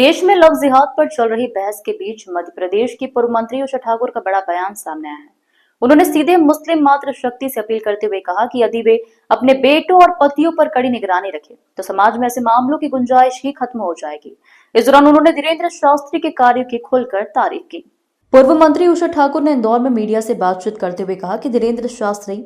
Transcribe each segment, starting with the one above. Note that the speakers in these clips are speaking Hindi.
देश में लव जिहाद पर चल रही बहस के बीच मध्य प्रदेश की पूर्व मंत्री उषा ठाकुर का बड़ा बयान सामने आया है। उन्होंने सीधे मुस्लिम मातृ शक्ति से अपील करते हुए कहा कि यदि वे अपने बेटों और पतियों पर कड़ी निगरानी रखें तो समाज में ऐसे मामलों की गुंजाइश ही खत्म हो जाएगी। इस दौरान उन्होंने धीरेन्द्र शास्त्री के कार्यों की खुलकर तारीफ की। पूर्व मंत्री उषा ठाकुर ने इंदौर में मीडिया से बातचीत करते हुए कहा कि धीरेन्द्र शास्त्री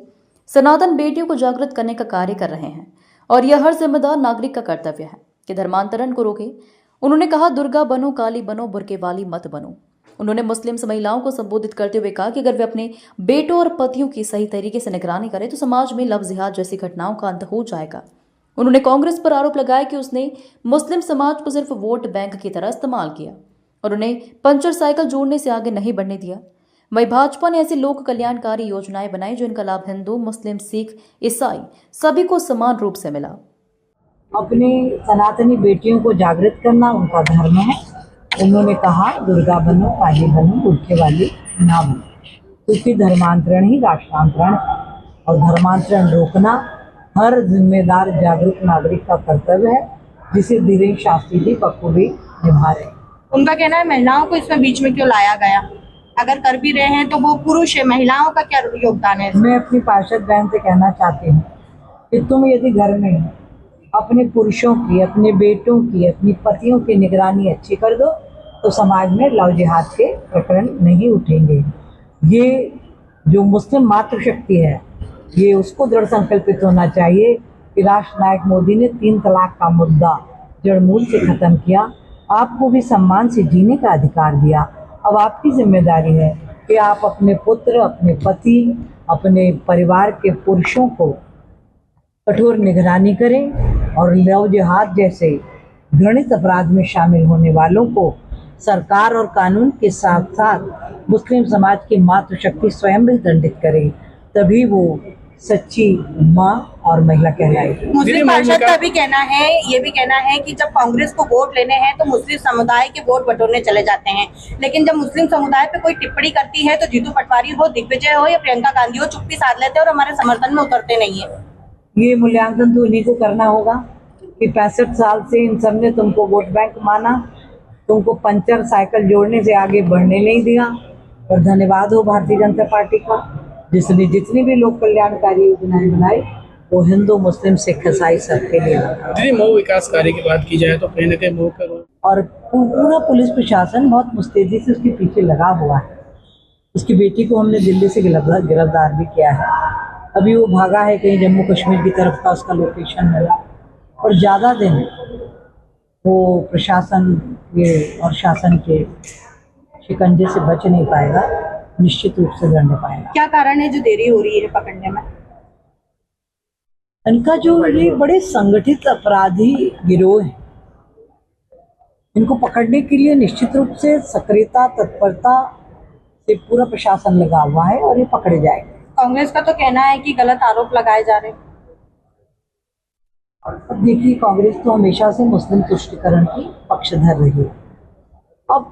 सनातन बेटियों को जागृत करने का कार्य कर रहे हैं और यह हर जिम्मेदार नागरिक का कर्तव्य है कि धर्मांतरण को रोके। उन्होंने कहा, दुर्गा बनो, काली बनो, बुर्के वाली मत बनो। उन्होंने मुस्लिम महिलाओं को संबोधित करते हुए कहा कि अगर वे अपने बेटों और पतियों की सही तरीके से निगरानी करें तो समाज में लव जिहाद जैसी घटनाओं का अंत हो जाएगा। उन्होंने कांग्रेस पर आरोप लगाया कि उसने मुस्लिम समाज को सिर्फ वोट बैंक की तरह इस्तेमाल किया और उन्हें पंचर साइकिल जोड़ने से आगे नहीं बढ़ने दिया। वहीं भाजपा ने ऐसी लोक कल्याणकारी योजनाएं बनाई जिनका लाभ हिंदू, मुस्लिम, सिख, ईसाई सभी को समान रूप से मिला। अपनी सनातनी बेटियों को जागृत करना उनका धर्म है। उन्होंने कहा, दुर्गा बनो, काली बनो, बुर्के वाली ना बनो, क्योंकि धर्मांतरण ही राष्ट्रांतरण है और धर्मांतरण रोकना हर जिम्मेदार जागरूक नागरिक का कर्तव्य है, जिसे धीरेन्द्र शास्त्री जी बखूबी निभा रहे हैं। उनका कहना है महिलाओं को इसमें बीच में क्यों लाया गया, अगर कर भी रहे हैं तो वो पुरुष है, महिलाओं का क्या योगदान है? मैं अपनी पार्षद बहन से कहना चाहती हूँ कि तुम यदि घर में अपने पुरुषों की, अपने बेटों की, अपनी पतियों की निगरानी अच्छी कर दो तो समाज में लव जिहाद के प्रकरण नहीं उठेंगे। ये जो मुस्लिम मातृशक्ति है, ये उसको दृढ़ संकल्पित होना चाहिए कि राष्ट्र नायक मोदी ने 3 तलाक का मुद्दा जड़मूल से खत्म किया, आपको भी सम्मान से जीने का अधिकार दिया। अब आपकी जिम्मेदारी है कि आप अपने पुत्र, अपने पति, अपने परिवार के पुरुषों को कठोर निगरानी करें और लव जिहाद जैसे घृणित अपराध में शामिल होने वालों को सरकार और कानून के साथ साथ मुस्लिम समाज की मातृशक्ति स्वयं भी दंडित करे, तभी वो सच्ची माँ और महिला कहलाएगी। मुस्लिम पार्षद का भी कहना है, ये भी कहना है कि जब कांग्रेस को वोट लेने हैं तो मुस्लिम समुदाय के वोट बटोरने चले जाते हैं, लेकिन जब मुस्लिम समुदाय पे कोई टिप्पणी करती है तो जीतू पटवारी हो, दिग्विजय हो या प्रियंका गांधी हो, चुप्पी साध लेते हैं और हमारे समर्थन में उतरते नहीं है। ये मूल्यांकन तो उन्हीं को करना होगा कि 65 साल से इन सब ने तुमको वोट बैंक माना, तुमको पंचर साइकिल जोड़ने से आगे बढ़ने नहीं दिया। और धन्यवाद हो भारतीय जनता पार्टी का, जिसने जितनी भी लोक कल्याणकारी योजनाएं बनाई वो हिंदू, मुस्लिम, सिख, ईसाई सबके लिए। यदि मऊ विकास कार्य की बात की जाए तो कहीं न कहीं मऊ का और पूरा पुलिस प्रशासन बहुत मुस्तैदी से उसके पीछे लगा हुआ है। उसकी बेटी को हमने दिल्ली से गिरफ्तार भी किया है। अभी वो भागा है कहीं जम्मू कश्मीर की तरफ का, उसका लोकेशन मिला और ज़्यादा दिन वो प्रशासन के और शासन के शिकंजे से बच नहीं पाएगा, निश्चित रूप से लड़ पाएगा। क्या कारण है जो देरी हो रही है पकड़ने में? इनका जो ये बड़े संगठित अपराधी गिरोह है, इनको पकड़ने के लिए निश्चित रूप से सक्रियता, तत्परता से पूरा प्रशासन लगा हुआ है और ये पकड़े जाएंगे। कांग्रेस का तो कहना है कि गलत आरोप लगाए जा रहे हैं। अब देखिए, कांग्रेस तो हमेशा से मुस्लिम तुष्टीकरण की पक्षधर रही है। अब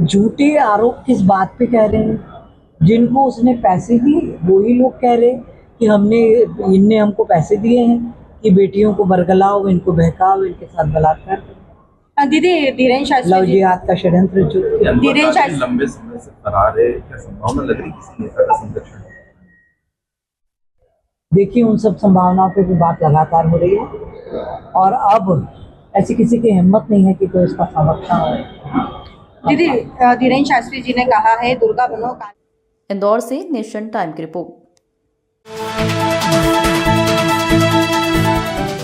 झूठे आरोप किस बात पे कह रहे हैं? जिनको उसने पैसे दिए वही लोग कह रहे कि इनने हमको पैसे दिए हैं कि बेटियों को बरगलाओ, इनको बहकाओ, इनके साथ बलात्कार करो। दीदी, धीरेन्द्र शास्त्री लव जिहाद का षड्यंत्र जो धीरेन्द्र शास्त्री लंबे समय से फरार है, क्या संभावना लग रही किसी नेता का संरक्षण? देखिए, उन सब संभावनाओं पे भी बात लगातार हो रही है और अब ऐसी किसी की हिम्मत नहीं है कि कोई उसका संरक्षण हो। दीदी, धीरेन्द्र शास्त्री जी ने कहा है, दुर्गा बनो। इंदौर से नेशन टाइम की रिपोर्ट।